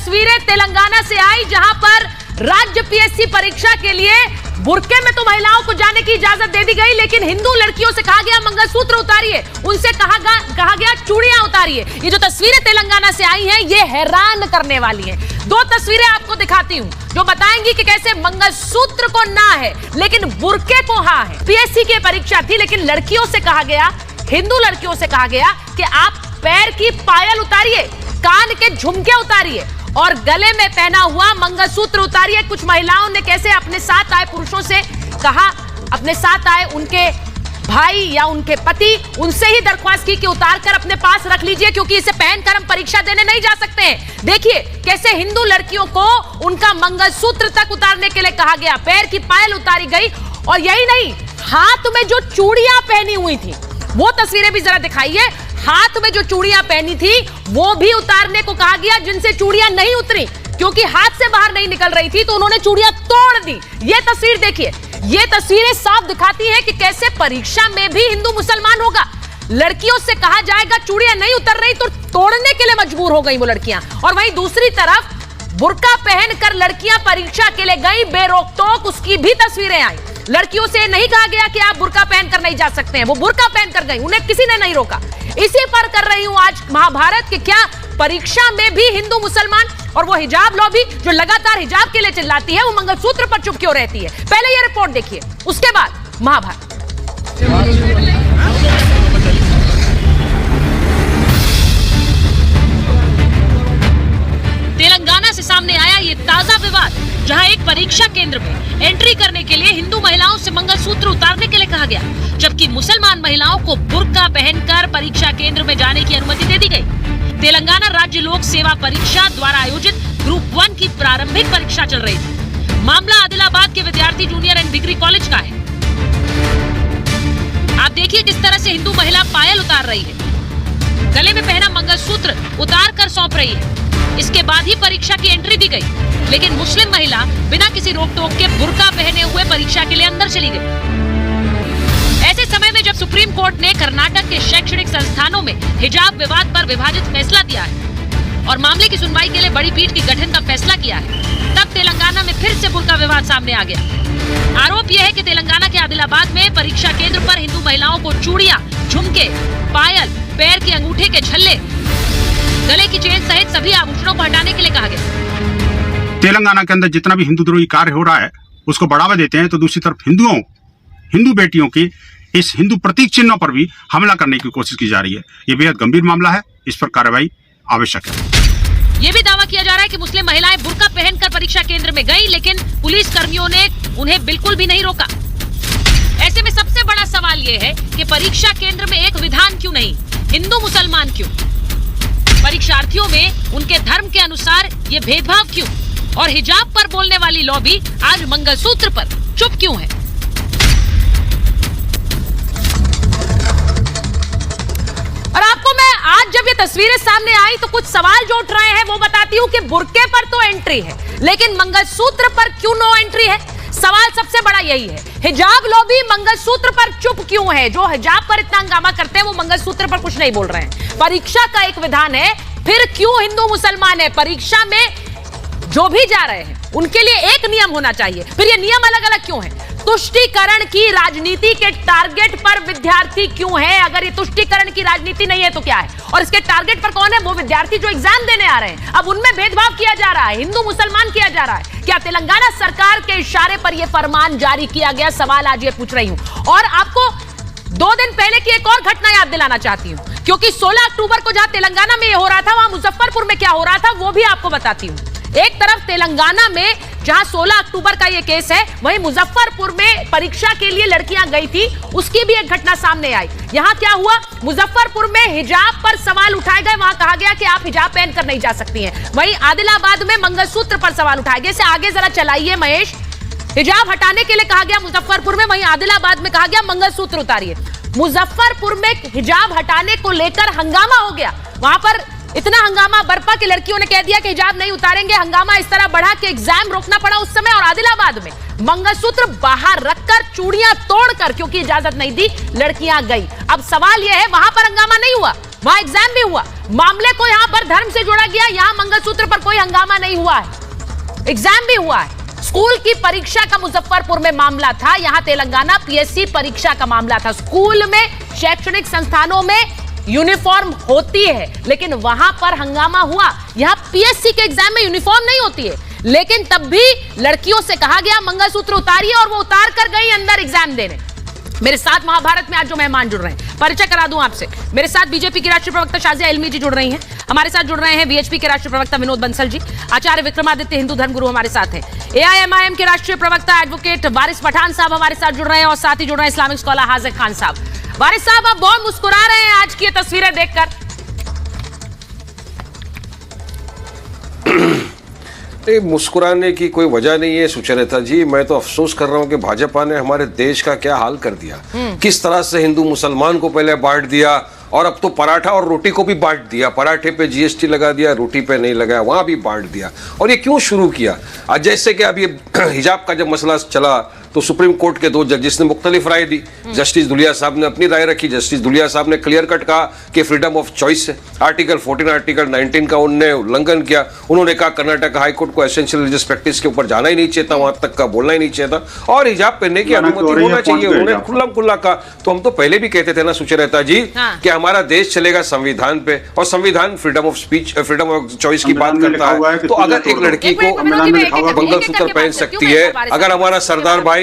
तस्वीरें तेलंगाना से आई जहां पर राज्य पीएससी परीक्षा के लिए बुर्के में तो महिलाओं को जाने की इजाजत दे दी गई, लेकिन हिंदू लड़कियों से कहा गया मंगलसूत्र उतारिए, उनसे कहा गया चूड़ियां उतारिए। ये जो तस्वीरें तेलंगाना से आई हैं ये हैरान करने वाली हैं। दो तस्वीरें आपको दिखाती हूं जो बताएंगी कि कैसे मंगलसूत्र को ना है लेकिन बुर्के को हाँ है। पीएससी की परीक्षा थी लेकिन लड़कियों से कहा गया, हिंदू लड़कियों से कहा गया कि आप पैर की पायल उतारिए, कान के झुमके उतारिए और गले में पहना हुआ मंगलसूत्र उतारिए। कुछ महिलाओं ने कैसे अपने साथ आए पुरुषों से कहा, अपने साथ आए उनके भाई या उनके पति, उनसे ही दरख्वास्त की कि उतार कर अपने पास रख लीजिए क्योंकि इसे पहनकर हम परीक्षा देने नहीं जा सकते हैं। देखिए कैसे हिंदू लड़कियों को उनका मंगलसूत्र तक उतारने के लिए कहा गया, पैर की पायल उतारी गई और यही नहीं, हाथ में जो चूड़ियां पहनी हुई थी वो तस्वीरें भी जरा दिखाइए। हाथ में जो चूड़ियां पहनी थी वो भी उतारने को कहा गया, जिनसे चूड़ियां नहीं उतरी क्योंकि हाथ से बाहर नहीं निकल रही थी तो उन्होंने चूड़ियां तोड़ दी। ये तस्वीर देखिए, ये तस्वीरें साफ दिखाती हैं कि कैसे परीक्षा में भी हिंदू मुसलमान होगा। लड़कियों से कहा जाएगा चूड़ियां नहीं उतर रही तो तोड़ने के लिए मजबूर हो गई वो लड़कियां, और वहीं दूसरी तरफ बुर्का पहनकर लड़कियां परीक्षा के लिए गई बेरोक-टोक, उसकी भी तस्वीरें आई। लड़कियों से नहीं कहा गया कि आप बुर्का पहनकर नहीं जा सकते हैं, वो बुर्का पहनकर गई, उन्हें किसी ने नहीं रोका। इसी पर कर रही हूं आज महाभारत कि क्या परीक्षा में भी हिंदू मुसलमान और वो हिजाब लॉबी जो लगातार हिजाब के लिए चिल्लाती है वो मंगलसूत्र पर चुप क्यों रहती है। पहले ये रिपोर्ट देखिए, उसके बाद महाभारत। तेलंगाना से सामने आया ये ताजा विवाद जहां एक परीक्षा केंद्र में एंट्री करने के लिए हिंदू महिलाओं से मंगलसूत्र उतारने के लिए कहा गया, जबकि मुसलमान महिलाओं को बुर्का पहनकर परीक्षा केंद्र में जाने की अनुमति दे दी गई। तेलंगाना राज्य लोक सेवा परीक्षा द्वारा आयोजित ग्रुप 1 की प्रारंभिक परीक्षा चल रही थी। मामला आदिलाबाद के विद्यार्थी जूनियर एंड डिग्री कॉलेज का है। आप देखिए किस तरह से हिंदू महिला पायल उतार रही है, गले में पहना मंगलसूत्र उतार कर सौंप रही है। इसके बाद ही परीक्षा की एंट्री दी गई, लेकिन मुस्लिम महिला बिना किसी रोक टोक के बुर्का पहने हुए परीक्षा के लिए अंदर चली गई। ऐसे समय में जब सुप्रीम कोर्ट ने कर्नाटक के शैक्षणिक संस्थानों में हिजाब विवाद पर विभाजित फैसला दिया है और मामले की सुनवाई के लिए बड़ी पीठ के गठन का फैसला किया है, तब तेलंगाना में फिर से बुर्का विवाद सामने आ गया। आरोप यह है कि तेलंगाना के आदिलाबाद में परीक्षा केंद्र पर हिंदू महिलाओं को चूड़ियां, झुमके, पायल, पैर के अंगूठे के छल्ले, गले की चेन सहित सभी आभूषणों को हटाने के लिए कहा गया। तेलंगाना के अंदर जितना भी हिंदू द्रोही कार्य हो रहा है उसको बढ़ावा देते हैं, तो दूसरी तरफ हिंदू बेटियों की इस हिंदू प्रतीक चिन्हों पर भी हमला करने की कोशिश की जा रही है। ये बेहद गंभीर मामला है, इस पर कार्रवाई आवश्यक है। ये भी दावा किया जा रहा है कि मुस्लिम महिलाएं बुर्का पहनकर परीक्षा केंद्र में गई, लेकिन पुलिस कर्मियों ने उन्हें बिल्कुल भी नहीं रोका। ऐसे में सबसे बड़ा सवाल ये है कि परीक्षा केंद्र में एक विधान क्यों नहीं, हिंदू मुसलमान क्यों? परीक्षार्थियों में उनके धर्म के अनुसार ये भेदभाव क्यों? और हिजाब पर बोलने वाली लॉबी आज मंगलसूत्र पर चुप क्यों है? और आपको मैं आज जब ये तस्वीरें सामने आई तो कुछ सवाल जो उठ रहे हैं वो बताती हूँ कि बुर्के पर तो एंट्री है लेकिन मंगलसूत्र पर क्यों नो एंट्री है? सवाल सबसे बड़ा यही है। हिजाब लॉबी मंगलसूत्र पर चुप क्यों है? जो हिजाब पर इतना हंगामा करते हैं वो मंगलसूत्र पर कुछ नहीं बोल रहे हैं। परीक्षा का एक विधान है, फिर क्यों हिंदू मुसलमान है? परीक्षा में जो भी जा रहे हैं उनके लिए एक नियम होना चाहिए, फिर ये नियम अलग अलग क्यों है? तुष्टीकरण की राजनीति के टारगेट पर विद्यार्थी क्यों है? अगर ये तुष्टीकरण की राजनीति नहीं है तो क्या है? और इसके टारगेट पर कौन है? वो विद्यार्थी जो एग्जाम देने आ रहे हैं। अब उनमें भेदभाव किया जा रहा है, हिंदू मुसलमान किया जा रहा है। क्या तेलंगाना सरकार के इशारे पर यह फरमान जारी किया गया? सवाल आज ये पूछ रही हूं। और आपको 2 दिन पहले की एक और घटना याद दिलाना चाहती हूं, क्योंकि 16 अक्टूबर को जहां तेलंगाना में ये हो रहा था वहां मुजफ्फरपुर में क्या हो रहा था वो भी आपको बताती हूं। एक तरफ तेलंगाना में जहां 16 अक्टूबर का ये केस है, वहीं मुजफ्फरपुर में परीक्षा के लिए लड़कियां गई थी, उसकी भी एक घटना सामने आई। यहां क्या हुआ? मुजफ्फरपुर में हिजाब पर सवाल उठाए गए, वहां कहा गया कि आप हिजाब पहनकर नहीं जा सकती हैं। वहीं आदिलाबाद में मंगलसूत्र पर सवाल उठाए गए। इसे आगे जरा चलाइए महेश। हिजाब हटाने के लिए कहा गया मुजफ्फरपुर में, वहीं आदिलाबाद में कहा गया मंगलसूत्र उतारिए। मुजफ्फरपुर में हिजाब हटाने को लेकर हंगामा हो गया। वहां पर इतना हंगामा बरपा की लड़कियों ने कह दिया कि हिजाब नहीं उतारेंगे। हंगामा इस तरह बढ़ा कि एग्जाम रोकना पड़ा उस समय। और आदिलाबाद में मंगलसूत्र बाहर रखकर, चूड़ियां तोड़कर, क्योंकि इजाजत नहीं दी, लड़कियां गई। अब सवाल यह है, वहां पर हंगामा नहीं हुआ, वहां एग्जाम भी हुआ, मामले को यहां पर धर्म से जोड़ा गया। यहां मंगलसूत्र पर कोई हंगामा नहीं हुआ है, एग्जाम भी हुआ है। स्कूल की परीक्षा का मुजफ्फरपुर में मामला था, यहां तेलंगाना पीएससी परीक्षा का मामला था। स्कूल में, शैक्षणिक संस्थानों में यूनिफॉर्म होती है, लेकिन वहां पर हंगामा हुआ। यहां पीएससी के एग्जाम में यूनिफॉर्म नहीं होती है, लेकिन तब भी लड़कियों से कहा गया मंगलसूत्र उतारिए, और वो उतार कर गई अंदर एग्जाम देने। मेरे साथ महाभारत में आज जो मेहमान जुड़ रहे हैं, परिचय करा दूं आपसे। मेरे साथ बीजेपी की राष्ट्रीय प्रवक्ता शाजिया इल्मी जी जुड़ रही हैं, हमारे साथ जुड़ रहे हैं वीएचपी के राष्ट्रीय प्रवक्ता विनोद बंसल जी, आचार्य विक्रमादित्य हिंदू धर्मगुरु हमारे साथ हैं, एआईएमआईएम के राष्ट्रीय प्रवक्ता एडवोकेट वारिस पठान साहब हमारे साथ जुड़ रहे हैं, और साथ ही जुड़ रहे हैं इस्लामिक स्कॉलर हाजिर खान साहब। वारिस साहब, आप बहुत मुस्कुरा रहे हैं आज की ये तस्वीरें देखकर। नहीं, मुस्कुराने की कोई वजह नहीं है सुचरिता जी। मैं तो अफसोस कर रहा हूं कि भाजपा ने हमारे देश का क्या हाल कर दिया। किस तरह से हिंदू मुसलमान को पहले बांट दिया, और अब तो पराठा और रोटी को भी बांट दिया। पराठे पे जीएसटी लगा दिया, रोटी पे नहीं लगाया, वहां भी बांट दिया। और ये क्यों शुरू किया? आज जैसे कि अभी हिजाब का जब मसला चला तो सुप्रीम कोर्ट के 2 जजेस ने मुख्तलिफ राय दी। जस्टिस धुलिया साहब ने अपनी राय रखी। जस्टिस धुलिया साहब ने क्लियर कट कहा कि फ्रीडम ऑफ चॉइस है। आर्टिकल 14, आर्टिकल 19 का उन्होंने उल्लंघन किया। उन्होंने कहा कर्नाटक हाई कोर्ट को एसेंशियल रिलीजियस प्रैक्टिस के ऊपर जाना ही नहीं चाहिए था, वहां तक का बोलना ही नहीं चाहिए था, और हिजाब पहनने की अनुमति होना चाहिए। उन्होंने खुल्लम खुल्ला कहा। तो हम तो पहले भी कहते थे ना सुचरिता जी कि हमारा देश चलेगा संविधान पे, और संविधान freedom of speech, freedom of choice की बात करता है। तो अगर एक लड़की को मंगलसूत्र पहन सकती है, अगर हमारा सरदार भाई,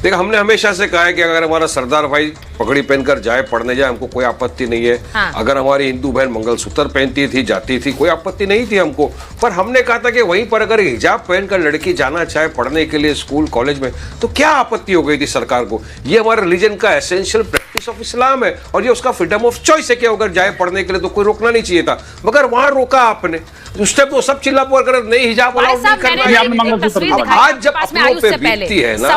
देखो हमने हमेशा से कहा है कि अगर हमारा सरदार भाई पगड़ी पहनकर जाए, पढ़ने जाए, हमको कोई आपत्ति नहीं है। अगर हमारी हिंदू बहन मंगलसूत्र पहनती थी, जाती थी, कोई आपत्ति नहीं थी हमको। पर हमने कहा था कि वहीं पर अगर हिजाब पहनकर लड़की जाना चाहे पढ़ने के लिए स्कूल कॉलेज में, तो क्या आपत्ति हो गई थी सरकार को? ये हमारे रिलीजन का एसेंशियल प्रैक्टिस ऑफ इस्लाम है, और ये उसका फ्रीडम ऑफ चॉइस है कि अगर जाए पढ़ने के लिए तो कोई रोकना नहीं चाहिए था। मगर वहां रोका आपने। उस टाइम तो सब चिल्ला पुकार कर नहीं, हिजाब अलाउ नहीं करना। आज जब अपनों पे बीतती है ना,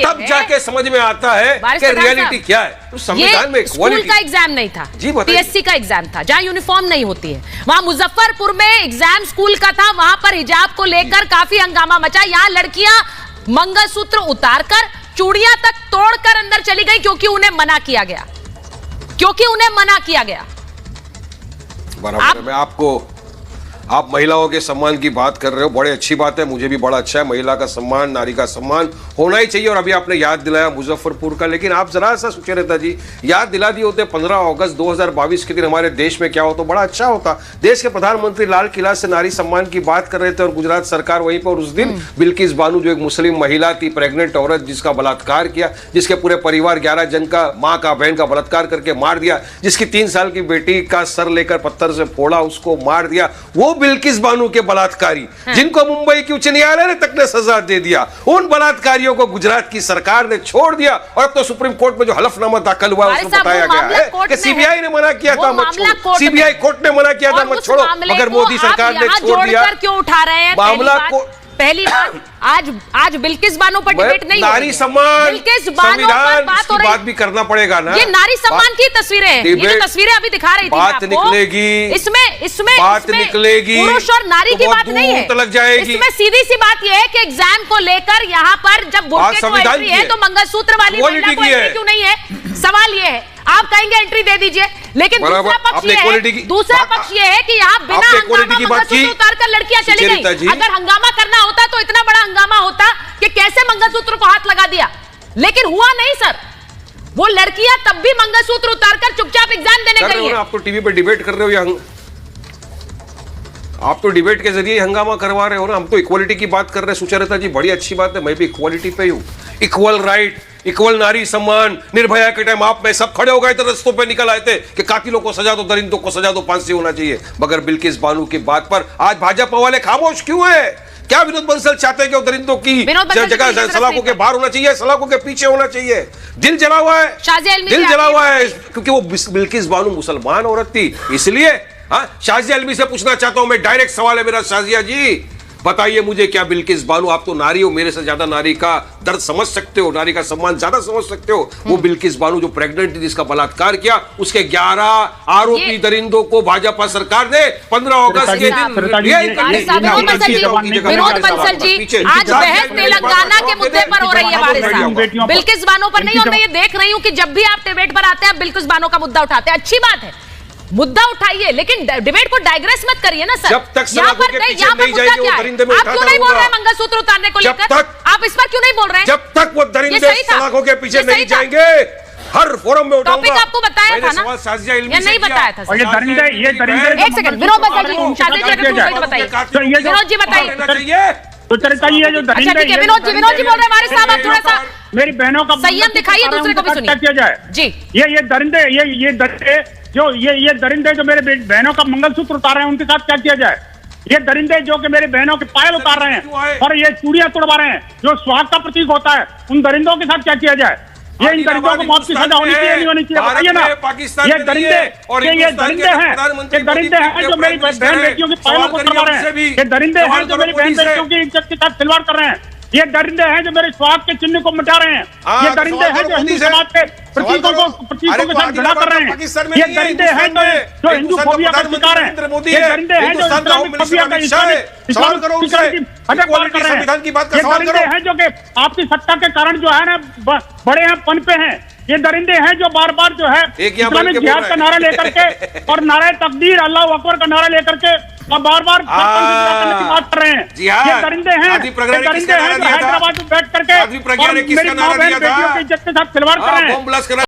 तब जाके समझ में आता है कि रियलिटी क्या है। संविधान में स्कूल का एग्जाम नहीं था, पीएससी का एग्जाम था, जहां यूनिफॉर्म नहीं होती है। वहां मुजफ्फरपुर में एग्जाम स्कूल का था, वहां पर हिजाब को लेकर काफी हंगामा मचा। यहां लड़कियां मंगलसूत्र उतारकर, चूड़ियां तक तोड़कर अंदर चली गई, क्योंकि उन्हें मना किया गया, क्योंकि उन्हें मना किया गया। बराबर है। आपको, आप महिलाओं के सम्मान की बात कर रहे हो, बड़ी अच्छी बात है, मुझे भी बड़ा अच्छा है। महिला का सम्मान, नारी का सम्मान होना ही चाहिए। और अभी आपने याद दिलाया मुजफ्फरपुर का, लेकिन आप जरा सा सुचरिता जी याद दिला दिए होते 15 अगस्त 2022 के दिन हमारे देश में क्या होता, बड़ा अच्छा होता। देश के प्रधानमंत्री लाल किला से नारी सम्मान की बात कर रहे थे, और गुजरात सरकार वहीं पर उस दिन बिल्किस बानो, जो एक मुस्लिम महिला थी, प्रेग्नेंट औरत, जिसका बलात्कार किया, जिसके पूरे परिवार 11 जन का, माँ का, बहन का बलात्कार करके मार दिया, जिसकी 3 साल की बेटी का सर लेकर पत्थर से फोड़ा, उसको मार दिया, वो बिल्किस बानो के बलात्कारी, जिनको मुंबई की उच्च न्यायालय ने तक ने सजा दे दिया, उन बलात्कारियों को गुजरात की सरकार ने छोड़ दिया। और अब तो सुप्रीम कोर्ट में जो हलफनामा दाखिल हुआ है उसमें बताया गया है कि सीबीआई ने मना किया था मत छोड़ो, सीबीआई कोर्ट ने मना किया था मत छोड़ो, मगर मोदी सरकार ने छोड़ दिया। क्यों उठा रहे हैं मामला को? पहली बात, आज बिल्किस बानो पर डिबेट नहीं, नारी सम्मान, बिल्किस बानो पर बात हो रही है। बात भी करना पड़ेगा ना। ये नारी सम्मान की तस्वीरें हैं, ये जो तस्वीरें अभी दिखा रही थी बात निकलेगी, इसमें बात निकलेगी, पुरुष और नारी की बात नहीं है, लग जाएगी। इसमें सीधी सी बात ये है कि एग्जाम को लेकर यहाँ पर जब बुर्के को एंट्री है तो मंगलसूत्र वाली महिला को एंट्री क्यों नहीं है? सवाल ये है। आप कहेंगे एंट्री दे दीजिए, लेकिन दूसरा पक्ष ये है कि यहाँ बिना हंगामा मंगलसूत्र उतारकर लड़कियां चली गई। अगर हंगामा करना होता तो इतना बड़ा हंगामा होता कि कैसे मंगलसूत्र को हाथ लगा दिया, लेकिन हुआ नहीं सर। वो लड़कियां तब भी मंगलसूत्र उतारकर चुपचाप एग्जाम देने गई हैं। आप तो टीवी पे डिबेट कर रहे हो, आप तो डिबेट के जरिए हंगामा करवा रहे हो ना। हम तो इक्वालिटी की बात कर रहे हैं सुचरिता जी, बड़ी अच्छी बात है, मैं भी इक्वालिटी पे हूँ। इक्वल राइट, इक्वल नारी सम्मान। निर्भया के टाइम आप में सब खड़े हो गए थे, रस्तों पे निकल आए थे कि कातिलों को सजा दो, दरिंदों को सजा दो, फांसी होना चाहिए। मगर बिल्किस बानो की बात पर आज भाजपा वाले खामोश क्यों है? क्या विनोद बंसल चाहते हैं कि दरिंदों की जगह सलाखों के बाहर होना चाहिए, सलाखों के पीछे होना चाहिए? दिल जला हुआ है, दिल जला हुआ है, क्योंकि वो बिल्किस बानो मुसलमान औरत थी, इसलिए। हाँ, शाजिया इल्मी से पूछना चाहता हूं मैं, डायरेक्ट सवाल है मेरा शाजिया जी, बताइए मुझे, क्या बिल्किस बानो, आप तो नारी हो, मेरे से ज्यादा नारी का दर्द समझ सकते हो, नारी का सम्मान ज्यादा समझ सकते हो। वो बिल्किस बानो जो प्रेग्नेंट थी, जिसका बलात्कार किया, उसके 11 आरोपी दरिंदों को भाजपा सरकार ने 15 अगस्त के दिन विनोद बंसल जी, आज बहस तेलंगाना के मुद्दे पर हो रही है हमारे साथ, बिल्किस बानो पर नहीं। और मैं ये देख रही हूँ कि जब भी आप डिबेट पर आते हैं, बिल्किस बानो का मुद्दा उठाते हैं, अच्छी बात है, मुद्दा उठाइए, लेकिन डिबेट को डाइग्रेस मत करिए ना सर। जब तक यहाँ पर मुद्दा क्या है? आप क्यों नहीं बोल रहे हैं मंगलसूत्र उतारने को लेकर? आप इस पर क्यों नहीं बोल रहे हैं? जब तक वो दरिंदे सलाखों के पीछे नहीं जाएंगे, हर फोरम में उठाऊंगा। टॉपिक आपको बताया था ना, या नहीं बताया था? और ये दरिंदे एक सेकंड, विनोद बंसल जी, शादी जी अगर बताइए, विनोद जी बताइए। तो चाहिए जो अच्छा ठीक है, विनोद जी बोल रहे हैं हमारे साहब, आप थोड़ा सा मेरी बहनों का संयम दिखाइए, दूसरे को भी सुनिए। किया जाए जी। ये दरिंदे ये दरिंदे जो मेरे बहनों का मंगलसूत्र उतार रहे हैं, उनके साथ क्या किया जाए? ये दरिंदे जो कि मेरे बहनों के पायल उतार रहे हैं और ये चूड़ियां तोड़वा रहे हैं, जो स्वाग का प्रतीक होता है, उन दरिंदों के साथ क्या किया जाए? ये इन दरिंदों को मौत की सजा होनी चाहिए, नहीं होनी चाहिए, बताइए ना। ये दरिंदे हैं, ये दरिंदे हैं जो मेरी बहन बेटियों की पायलों को करवा रहे हैं। ये दरिंदे हैं जो मेरी बहन बेटियों की इज्जत के साथ खिलवाड़ कर रहे हैं। ये दरिंदे हैं जो मेरे स्वाग के चिन्ह को मिटा रहे हैं। ये दरिंदे हैं जो हिंदू समाज के प्रतीकों के साथ भिड़ा कर रहे हैं। ये दरिंदे हैं जो हिंदू फोबिया का शिकार हैं। ये दरिंदे हैं जो इस्लामिक फोबिया का इस्लामिक अटक पार कर रहे हैं। ये दरिंदे हैं जो कि आपकी सत्ता के कारण जो है ना बड़े हैं, पनपे हैं। ये दरिंदे हैं जो बार बार जो है इस्लामिक जिहाद का नारा लेकर के और नारे तकदीर अल्लाह अकबर का नारा लेकर के और बार बार करने की बात कर रहे हैं। ये दरिंदे हैं जो हैदराबाद में बैठ करके और मेरी माँ बहन बेटियों की इज्जत के साथ खिलवाड़ कर रहे हैं।